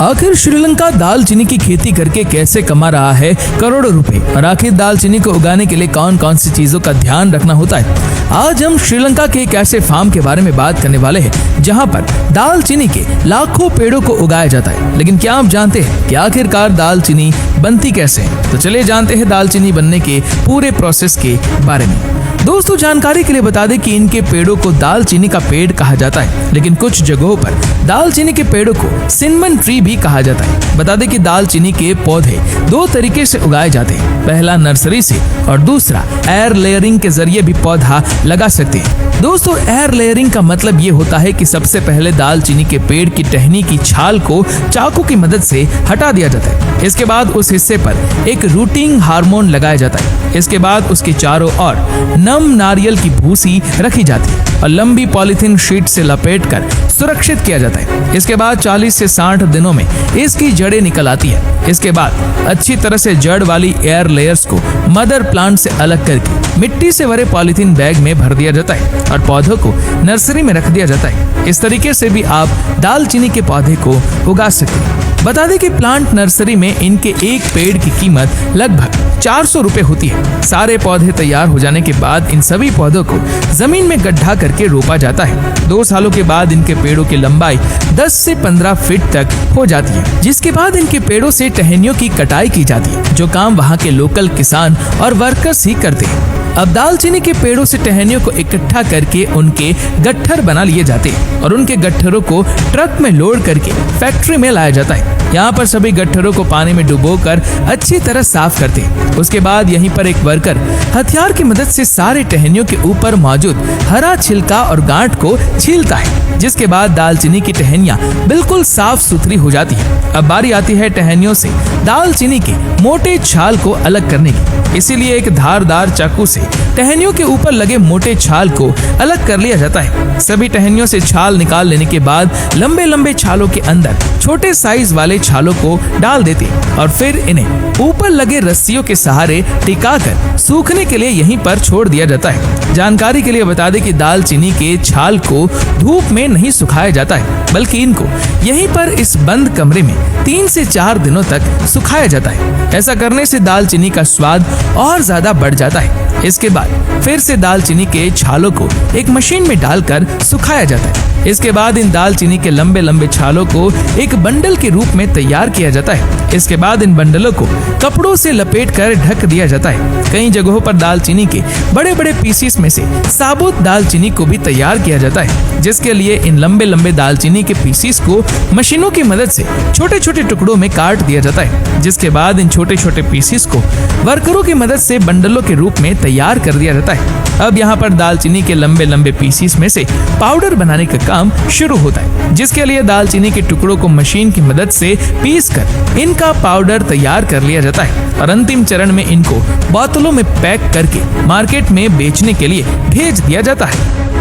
आखिर श्रीलंका दालचीनी की खेती करके कैसे कमा रहा है करोड़ों रुपए, और आखिर दालचीनी को उगाने के लिए कौन कौन सी चीजों का ध्यान रखना होता है। आज हम श्रीलंका के एक ऐसे फार्म के बारे में बात करने वाले हैं जहां पर दालचीनी के लाखों पेड़ों को उगाया जाता है। लेकिन क्या आप जानते हैं कि आखिरकार दालचीनी बनती कैसे है? तो चलिए जानते हैं दालचीनी बनने के पूरे प्रोसेस के बारे में। दोस्तों, जानकारी के लिए बता दें कि इनके पेड़ों को दालचीनी का पेड़ कहा जाता है, लेकिन कुछ जगहों पर दालचीनी के पेड़ों को सिनेमन ट्री भी कहा जाता है। बता दें कि दालचीनी के पौधे दो तरीके से उगाए जाते हैं, पहला नर्सरी से और दूसरा एयर लेयरिंग के जरिए भी पौधा लगा सकते हैं। दोस्तों, एयर लेयरिंग का मतलब ये होता है कि सबसे पहले दालचीनी के पेड़ की टहनी की छाल को चाकू की मदद से हटा दिया जाता है। इसके बाद उस हिस्से पर एक रूटिंग हार्मोन लगाया जाता है। इसके बाद उसके चारों ओर नम नारियल की भूसी रखी जाती है और लंबी पॉलीथीन शीट से लपेटकर सुरक्षित किया जाता है। इसके बाद 40 से 60 दिनों में इसकी जड़ें निकल आती है। इसके बाद अच्छी तरह से जड़ वाली एयर लेयर्स को मदर प्लांट से अलग करके मिट्टी से भरे पॉलीथीन बैग में भर दिया जाता है और पौधों को नर्सरी में रख दिया जाता है। इस तरीके से भी आप दालचीनी के पौधे को उगा सकते हैं। बता दें कि प्लांट नर्सरी में इनके एक पेड़ की कीमत लगभग 400 रुपए होती है। सारे पौधे तैयार हो जाने के बाद इन सभी पौधों को जमीन में गड्ढा करके रोपा जाता है। 2 सालों के बाद इनके पेड़ों की लंबाई 10 से 15 फीट तक हो जाती है, जिसके बाद इनके पेड़ों से टहनियों की कटाई की जाती है, जो काम वहाँ के लोकल किसान और वर्कर्स ही करते हैं। अब दालचीनी के पेड़ों से टहनियों को इकट्ठा करके उनके गट्ठर बना लिए जाते हैं और उनके गट्ठरों को ट्रक में लोड करके फैक्ट्री में लाया जाता है। यहाँ पर सभी गट्ठरों को पानी में डुबोकर अच्छी तरह साफ करते हैं। उसके बाद यहीं पर एक वर्कर हथियार की मदद से सारे टहनियों के ऊपर मौजूद हरा छिलका और गांठ को छीलता है, जिसके बाद दालचीनी की टहनियाँ बिल्कुल साफ सुथरी हो जाती है। अब बारी आती है टहनियों से दालचीनी के मोटे छाल को अलग करने की। इसीलिए एक धारदार चाकू से टहनियों के ऊपर लगे मोटे छाल को अलग कर लिया जाता है। सभी टहनियों से छाल निकाल लेने के बाद लंबे लंबे छालों के अंदर छोटे साइज वाले छालों को डाल देते और फिर इन्हें ऊपर लगे रस्सियों के सहारे टिकाकर सूखने के लिए यहीं पर छोड़ दिया जाता है। जानकारी के लिए बता दें कि दालचीनी के छाल को धूप में नहीं सुखाया जाता है, बल्कि इनको यहीं पर इस बंद कमरे में 3 से 4 दिनों तक सुखाया जाता है। ऐसा करने से दालचीनी का स्वाद और ज्यादा बढ़ जाता है। इसके बाद फिर से दालचीनी के छालों को एक मशीन में डालकर सुखाया जाता है। इसके बाद इन दालचीनी के लंबे लंबे छालों को एक बंडल के रूप में तैयार किया जाता है। इसके बाद इन बंडलों को कपड़ों से लपेटकर ढक दिया जाता है। कई जगहों पर दालचीनी के बड़े बड़े पीसीस में से साबुत दालचीनी को भी तैयार किया जाता है, जिसके लिए इन लंबे लंबे दालचीनी के पीसीस को मशीनों की मदद से छोटे छोटे टुकड़ों में काट दिया जाता है। जिसके बाद इन छोटे छोटे पीसीस को वर्करों की मदद से बंडलों के रूप में तैयार कर दिया जाता है। अब यहाँ पर दालचीनी के लंबे लंबे पीसीस में से पाउडर बनाने का काम शुरू होता है, जिसके लिए दालचीनी के टुकड़ों को मशीन की मदद से पीसकर इनका पाउडर तैयार कर लिया जाता है और अंतिम चरण में इनको बोतलों में पैक करके मार्केट में बेचने के लिए भेज दिया जाता है।